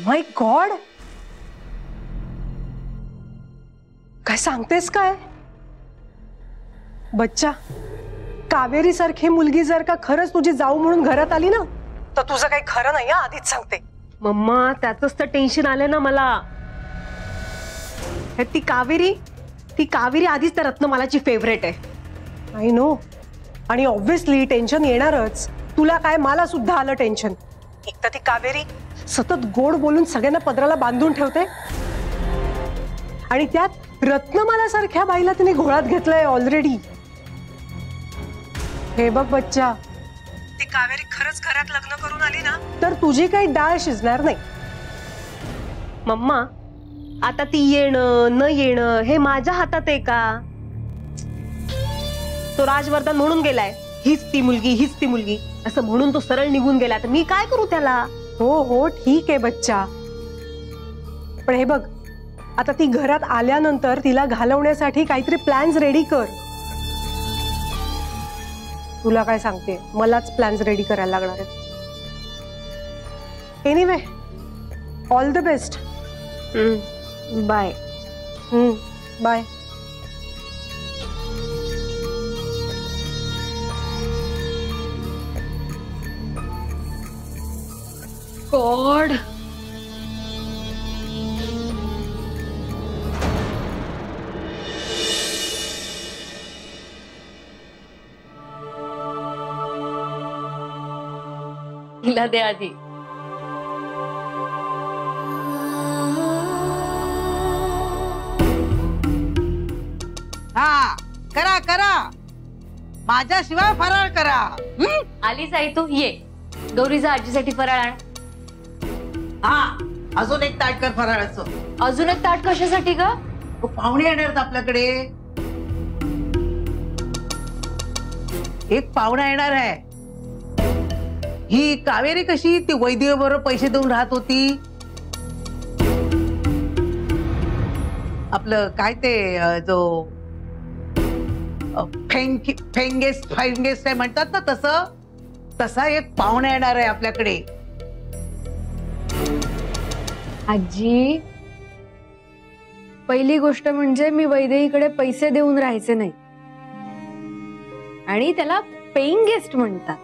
माय God, काय सांगतेस काय? बच्चा, कावेरी सारखी मुलगी जर का खरंच तुझी जाऊ म्हणून घरात आली ना, तर तुझं काही खरं नाही. आधीच सांगते. मम्मा, त्याचंच तर टेन्शन आलं ना मला. ती कावेरी आधीच तर रत्नमालाची फेवरेट आहे. I know. आणि ऑब्व्हियसली टेन्शन येणारच. तुला काय, मला सुद्धा आलं टेन्शन. एक तर ती कावेरी सतत गोड बोलून सगळ्यांना पदराला बांधून ठेवते, आणि त्यात रत्नमाला सारख्या बाईला तिने घोळात घेतलंय ऑलरेडी. हे बघ बच्चा, ती कावेरी खरंच घरात लग्न करून आली ना, तर तुझी काही डाळ शिजणार नाही. मम्मा, आता ती येणं न येणं हे माझ्या हातात आहे का? तो राजवर्धन म्हणून गेलाय, हीच ती मुलगी असं म्हणून तो सरळ निघून गेला, तर मी काय करू त्याला? हो हो ठीक आहे बच्चा, पण हे बघ, आता ती घरात आल्यानंतर तिला घालवण्यासाठी काहीतरी प्लॅन्स रेडी कर. तुला काय सांगते, मलाच प्लॅन्स रेडी करायला लागणार आहेत. Anyway, all the best. Bye. Bye. God, हिला दे आधी. हा, करा करा, माझ्याशिवाय फराळ करा. आलीच आई तू, ये. गौरीचा आजीसाठी फराळ आण. हा, अजून एक ताट कर फराळाचं. अजून एक ताट कशासाठी ग? पाहुणे येणार आहेत आपल्याकडे. एक पाहुणा येणार आहे. ही कावेरी कशी ती वैद्यबरोबर पैसे देऊन राहत होती. आपलं काय ते जो फेंगेस्ट काय म्हणतात ना, तसा एक पाहुणा येणार आहे आपल्याकडे. आजी, पहिली गोष्ट म्हणजे मी वैदेहीकडे पैसे देऊन राहायचे नाही, आणि त्याला पेइंग गेस्ट म्हणतात.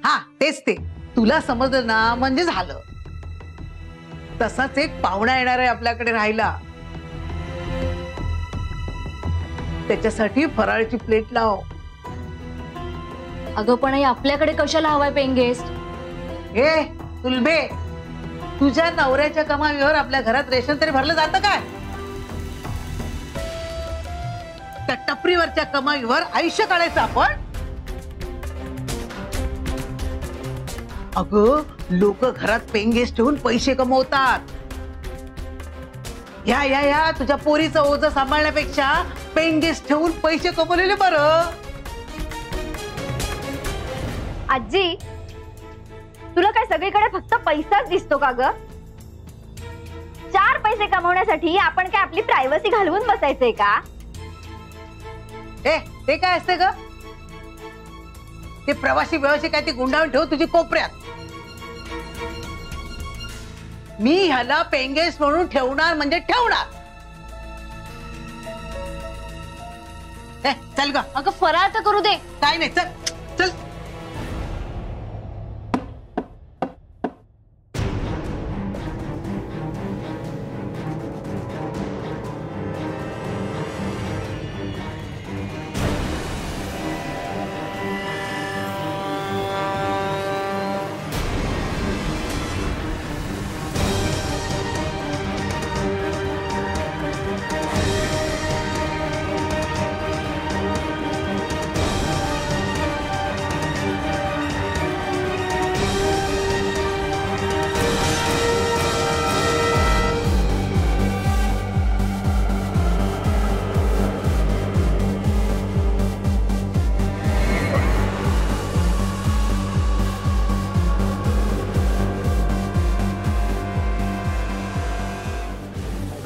हा, तेच ते. तुला समजलं ना म्हणजे झालं. तसाच एक पाहुणा येणार आहे आपल्याकडे राहायला. त्याच्यासाठी फराळची प्लेट लाव. अगं पण आई, आपल्याकडे कशाला हवाय पेइंग गेस्ट? हे तुलबे, तुझ्या नवऱ्याच्या कमाईवर आपल्या घरात रेशन तरी भरलं जातं काय? त्या टपरीवरच्या कमाईवर आयुष्य काढायचं आपण? अगं, लोक घरात पेइंग गेस्ट ठेवून पैसे कमवतात. या तुझ्या पोरीचं ओझं सांभाळण्यापेक्षा पेइंग गेस्ट ठेवून पैसे कमवलेले बरं. आजी, तुला काय सगळीकडे फक्त पैसाच दिसतो का ग? 4 पैसे कमवण्यासाठी आपण काय आपली प्रायव्हसी घालवून बसायचंय का? ते काय असते ग? ते प्रवासी काय ती गुंडाळून ठेव तुझी कोपऱ्यात. मी ह्याला पेइंग गेस्ट म्हणून ठेवणार म्हणजे ठेवणार. चल ग. अगं फराळ तर करू दे. काय नाही, चल चल.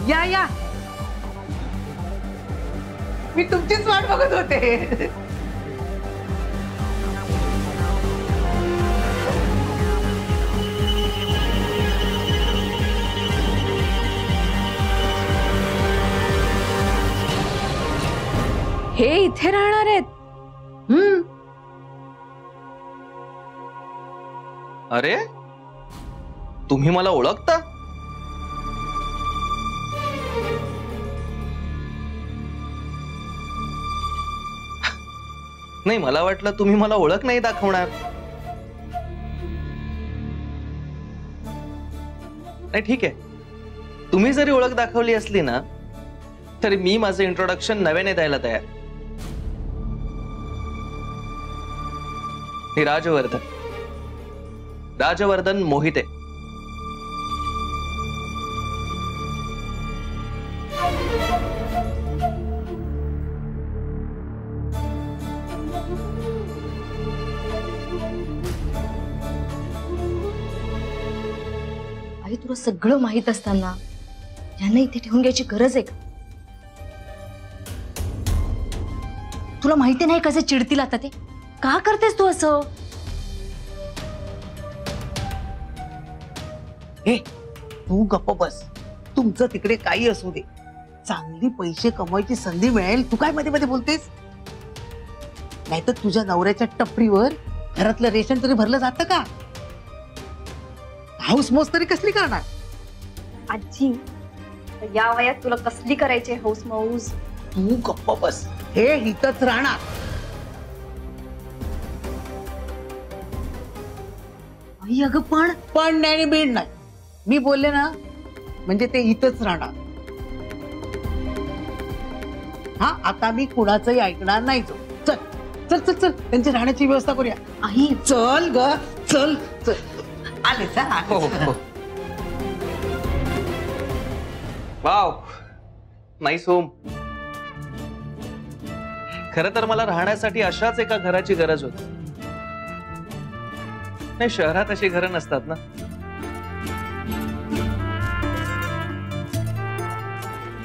या, मी तुमचीच वाट बघत होते. हे इथे राहणार आहेत? अरे तुम्ही मला ओळखता? नाही, मला वाटलं तुम्ही मला ओळख नाही दाखवणार. नाही ठीक आहे, तुम्ही जरी ओळख दाखवली असली ना तरी मी माझं इंट्रोडक्शन नव्याने द्यायला तयार. मी राजवर्धन मोहिते. अरे तुला सगळं माहित असताना यांना इथे ठेवून घ्यायची गरज आहे का? तुला माहिती नाही कसे चिडतील आता ते? का करतेस तू असं? हे तू गप्प बस. तुमचं तिकडे काही असू दे, चांगली पैसे कमवायची संधी मिळेल, तू काय मध्ये मध्ये बोलतेस? नाहीतर तुझ्या नवऱ्याच्या टपरीवर घरातलं रेशन तरी भरलं जातं का? हाऊस मौज तरी कसली करणार? आजी, या वयात तुला कसली करायची हौस मौज? तू गप्प बस. हे इथंच राहणार. आई अगं पण नाही आणि बीड नाही. मी बोलले ना म्हणजे ते इथंच राहणार. हा, आता मी कुणाचंही ऐकणार नाही. चल चल चल चल, त्यांची राहण्याची व्यवस्था करूया. आई चल ग, चल चल. आले हो, चल. हो. Wow, nice home. खरं तर मला राहण्यासाठी अशाच एका घराची गरज होती. नाही, शहरात अशी घरं नसतात ना.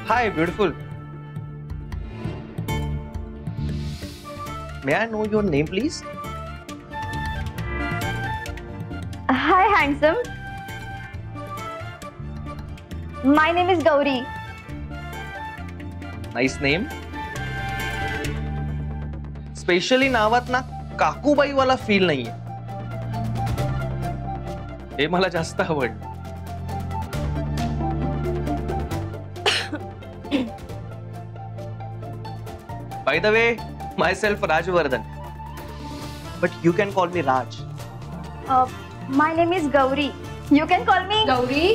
Hi beautiful. May I know your name please? Hi handsome, my name is Gauri. Nice name. Specially नावात ना काकूबाई वाला फील नाहीये. हे मला जास्त आवडलं. By the way, my self Rajvardhan, but you can call me Raj. My name is Gauri. You can call मी गौरी.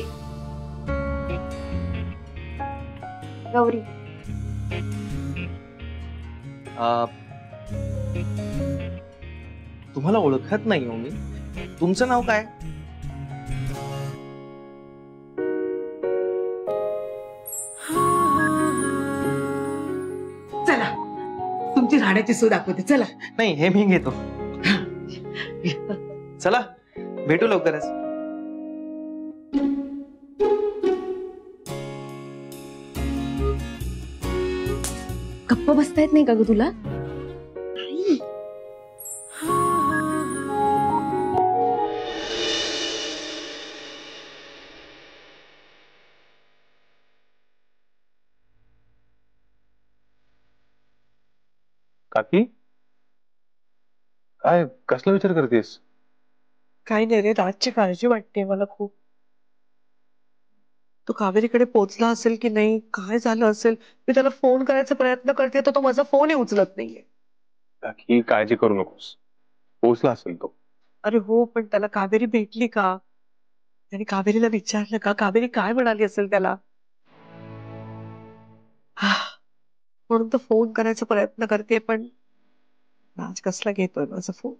गौरी. तुम्हाला ओळखत नाही हो मी. तुमचं नाव काय? चला, तुमची राहण्याची सोय दाखवते. चला. नाही, हे मी घेतो. चला, भेटू लवकरच. गप्प बसता येत नाही का ग तुला? काकी, काय कसला विचार करतेस? काही नाही रे, राजची काळजी वाटते मला खूप. तो कावेरीकडे पोहोचला असेल की नाही, काय झालं असेल. मी त्याला फोन करायचा प्रयत्न करते तर तो माझा फोनही उचलत नाहीये. काकी, काळजी करू नकोस, पोहोचला असेल तो. अरे हो, पण त्याला कावेरी भेटली का? त्याने कावेरीला विचारलं का? कावेरी काय म्हणाली असेल त्याला? म्हणून तर फोन करायचा प्रयत्न करते, पण राज कसला घेतोय माझा फोन.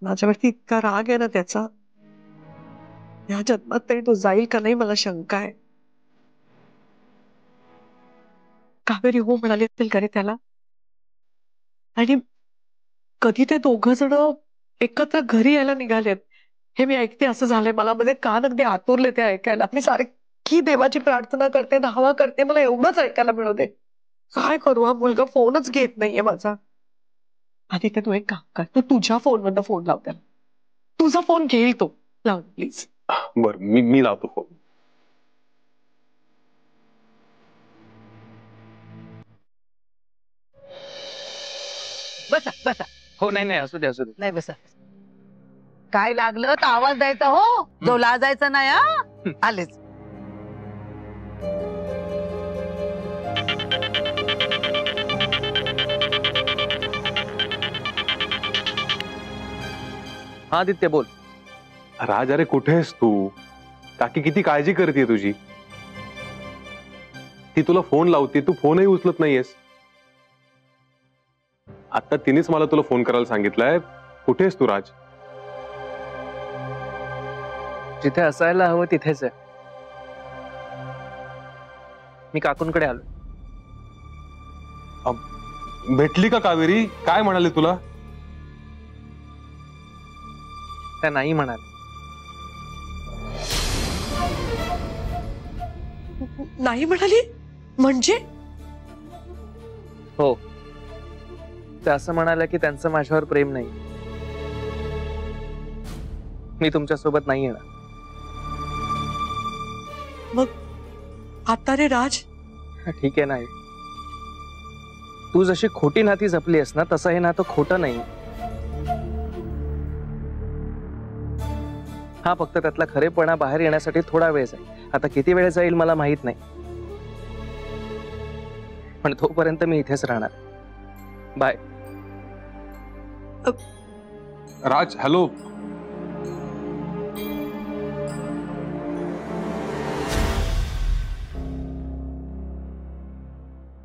माझ्यावरती इतका राग आहे ना त्याचा. या जन्मात तरी तो जाईल का नाही मला शंका आहे. कावेरी हो म्हणाली असेल का रे त्याला? आणि कधी ते दोघ जण एकत्र घरी यायला निघालेत हे मी ऐकते. असं झालंय मला, मध्ये कान अगदी आतुरले ते ऐकायला. मी सारखी देवाची प्रार्थना करते, धावा करते, मला एवढंच ऐकायला मिळू दे. काय करू, हा मुलगा फोनच घेत नाहीये माझा. आदित्य, तू एक काम कर, तू तुझ्या फोनवरनं फोन लाव त्याला. तुझा फोन घेईल तो. लाव प्लीज. बर, मी लावतो फोन. बसा. हो नाही नाही, असू दे असू दे. नाही बसा. काय लागलं तर आवाज द्यायचा हो, जो लाजायचा नाही. हा आलेच. हा आदित्य बोल. राज, अरे कुठे आहेस तू? काकी किती काळजी करते तुझी. ती तुला फोन लावते, तू फोनही उचलत नाहीयेस. आता तिनेच मला तुला फोन करायला सांगितलंय. कुठेस तू राज? जिथे असायला हवं तिथेच आहे. मी काकूंकडे आलो. भेटली का कावेरी? काय म्हणाले तुला? त्या नाही म्हणाल. नाही म्हणाली म्हणजे? हो, त्या असं म्हणाल्या की त्यांचं माझ्यावर प्रेम नाही. मी तुमच्या सोबत नाही येणार. आता रे राज, ठीक आहे नाही. तू जशी खोटी नाती जपली आहेस ना, तसं हे नातं खोटं नाही. हा फक्त त्यातला खरेपणा बाहेर येण्यासाठी थोडा वेळ जाईल. आता किती वेळ जाईल मला माहित नाही, पण तोपर्यंत मी इथेच राहणार. बाय. राज, हॅलो.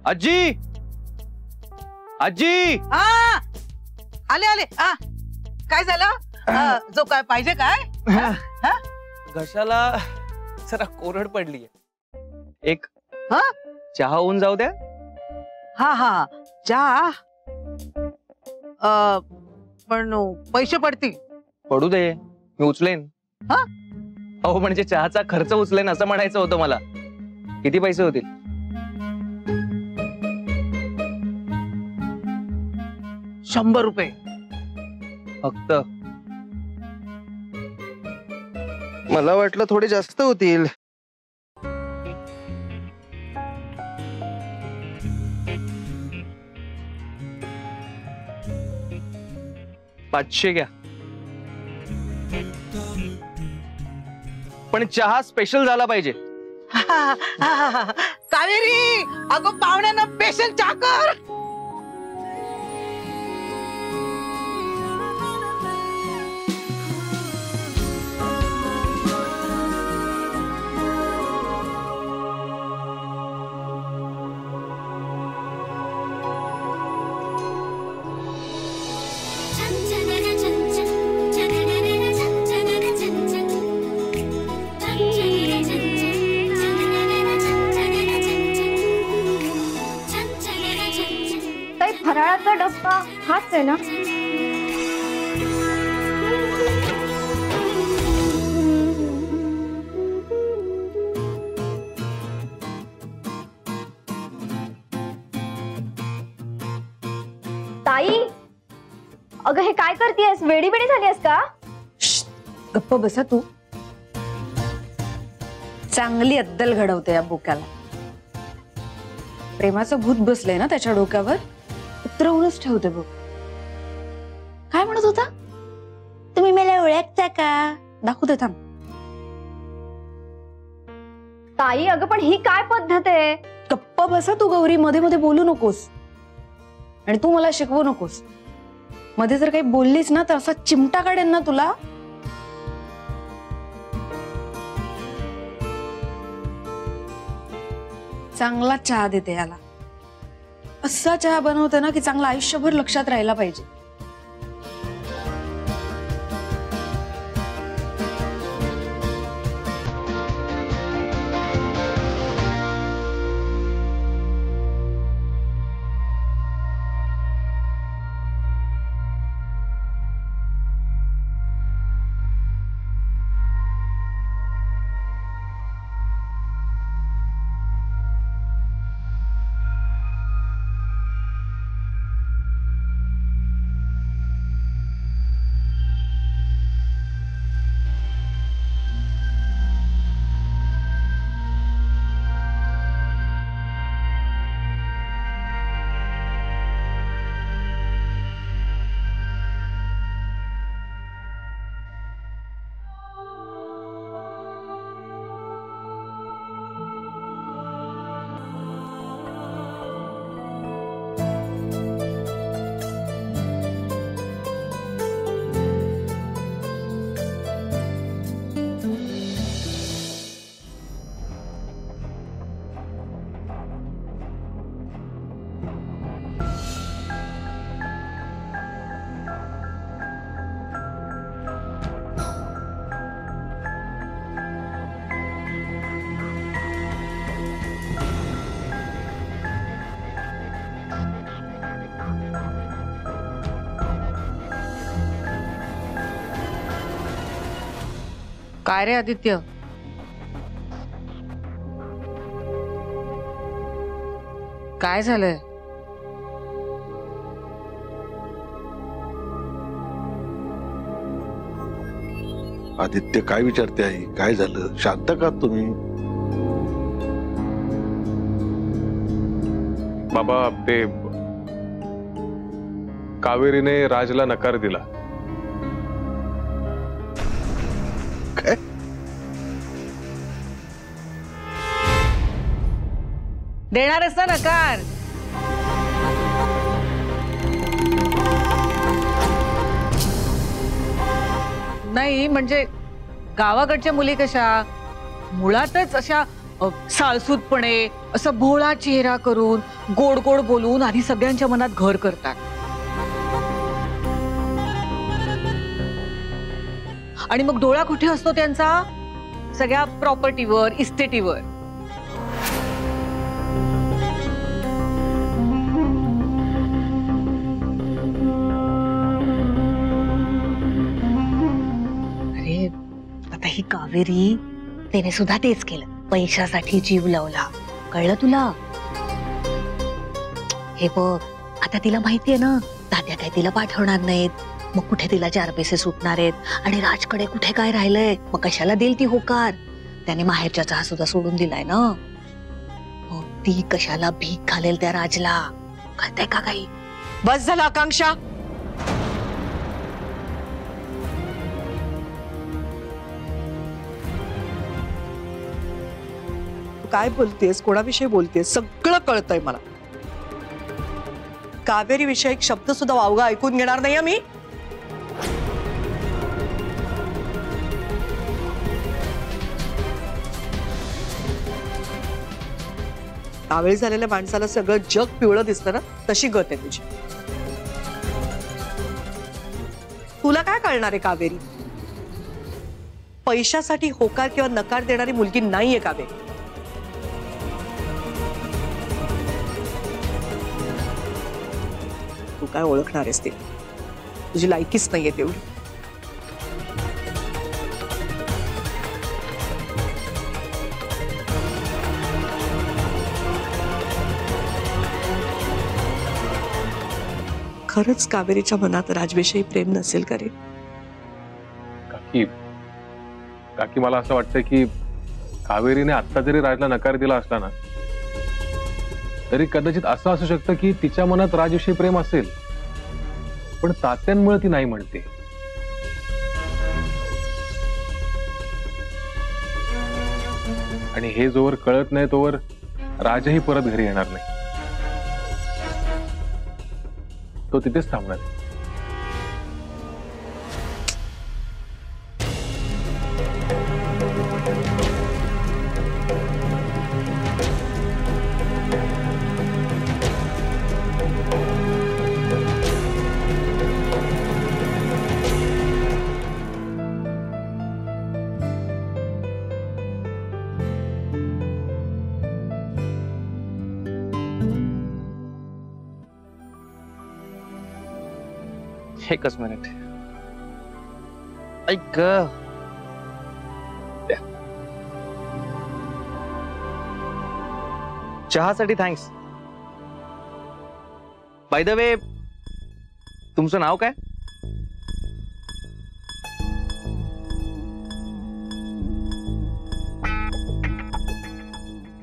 आजी, आजी. आले आले. काय झालं? जो काय पाहिजे काय? घशाला जरा कोरड पडलीये. एक हा? चहा होऊन जाऊ द्या. हा हा चहा. पण पैसे पडतील. पडू दे, मी उचलेन. हा? अहो म्हणजे चहाचा खर्च उचलेन असं म्हणायचं होतं मला. किती पैसे होतील? ₹100 फक्त. मला वाटलं थोडे जास्त होतील. $500 घ्या. पण चहा स्पेशल झाला पाहिजे. कावेरी, अगं पाहुण्यांना स्पेशल चहा कर. फराळाचा डब्बा हाच आहे ना? ताई, अगं हे काय करतेयस? वेडी वेडी झालीयस का? गप्प बसा तू. चांगली अद्दल घडवते या बोक्याला. प्रेमाचं भूत बसलंय ना त्याच्या डोक्यावर, उतरवूनच ठेवते बघ. काय म्हणत होता? तुम्ही मला ओळखता का? दाखवू दे थांब. ताई, अगं पण ही काय पद्धत आहे? गप्प बसा तू गौरी, मध्ये मध्ये बोलू नकोस. आणि तू मला शिकवू नकोस. मध्ये जर काही बोललीस ना तर असा चिमटा काढेन ना तुला. चांगला चहा देते याला. असा चहा बनवते ना की चांगला आयुष्यभर लक्षात राहायला पाहिजे. काय रे आदित्य? काय झालंय? आदित्य काय विचारते आई? काय झालं? शांत का तुम्ही? बाबा ते कावेरीने राजला नकार दिला. काय? देणारच ना नकार? नाही म्हणजे गावाकडच्या मुली कशा मुळातच अशा साळसूतपणे असं भोळा चेहरा करून गोड गोड बोलून आधी सगळ्यांच्या मनात घर करतात आणि मग डोळा कुठे असतो त्यांचा? सगळ्या प्रॉपर्टीवर, इस्टेटीवर. अरे आता ही कावेरी त्याने सुद्धा तेच केलं. पैशासाठी जीव लावला. कळलं तुला? हे बघ आता तिला माहितीये ना तात्या काय तिला पाठवणार नाहीत. मग कुठे तिला 4 पैसे सुटणार आहेत आणि राजकडे कुठे काय राहिलंय? मग कशाला देईल ती होकार? त्याने माहेरच्या चहा सुद्धा सोडून दिलाय ना. मग ती कशाला भीक घालेल त्या राजला? कळतंय का काही? बस झालं आकांक्षा. काय बोलतेस? कोणाविषयी बोलतेस? सगळं कळतंय मला. कावेरी विषयी एक शब्द सुद्धा वावगा ऐकून घेणार नाही मी. कावेळी झालेल्या माणसाला सगळं जग पिवळं दिसतं ना, तशी गत आहे तुझी. तुला काय कळणार आहे कावेरी? पैशासाठी होकार किंवा नकार देणारी मुलगी नाहीये कावेरी. तू काय ओळखणार आहेस ते? तुझी लायकीच नाहीये तेवढी. खरंच कावेरीच्या मनात राजविषयी प्रेम नसेल का रे? काकी काकी मला असं वाटतं की कावेरीने आता जरी राजला नकार दिला असला ना तरी कदाचित असं असू शकतं की तिच्या मनात राजविषयी प्रेम असेल पण तात्यांमुळे ती नाही म्हणते. आणि हे जोवर कळत नाही तोवर राजही परत घरी येणार नाही. तो तिथेच थांबणार आहे. एकच मिनिट. ऐक चहासाठी थँक्स. बाय द वे तुमचं नाव काय?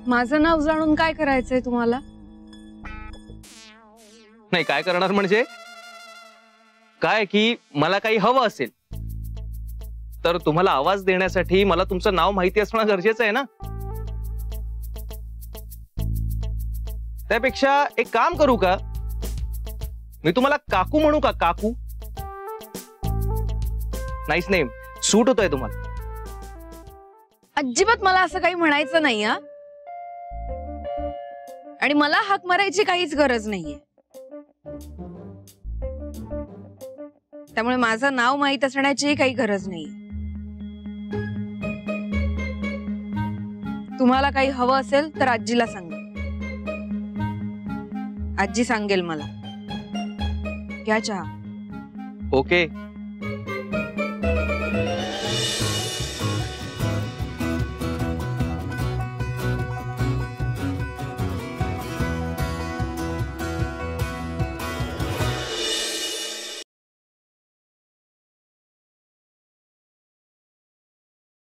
माझं नाव जाणून काय करायचंय तुम्हाला? नाही काय करणार म्हणजे काय की मला काही हवं असेल तर तुम्हाला आवाज देण्यासाठी मला तुमचं नाव माहिती असणं गरजेचं आहे ना. त्यापेक्षा एक काम करू का, मी तुम्हाला काकू म्हणू का? काकू नाईस नेम, सूट होतोय तुम्हाला. अजिबात मला असं काही म्हणायचं नाही हा. आणि मला हाक मारायची काहीच गरज नाहीये. त्यामुळे माझं नाव माहित असण्याची काही गरज नाही. तुम्हाला काही हवं असेल तर आजीला सांगा. आजी सांगेल मला. घ्या चहा. ओके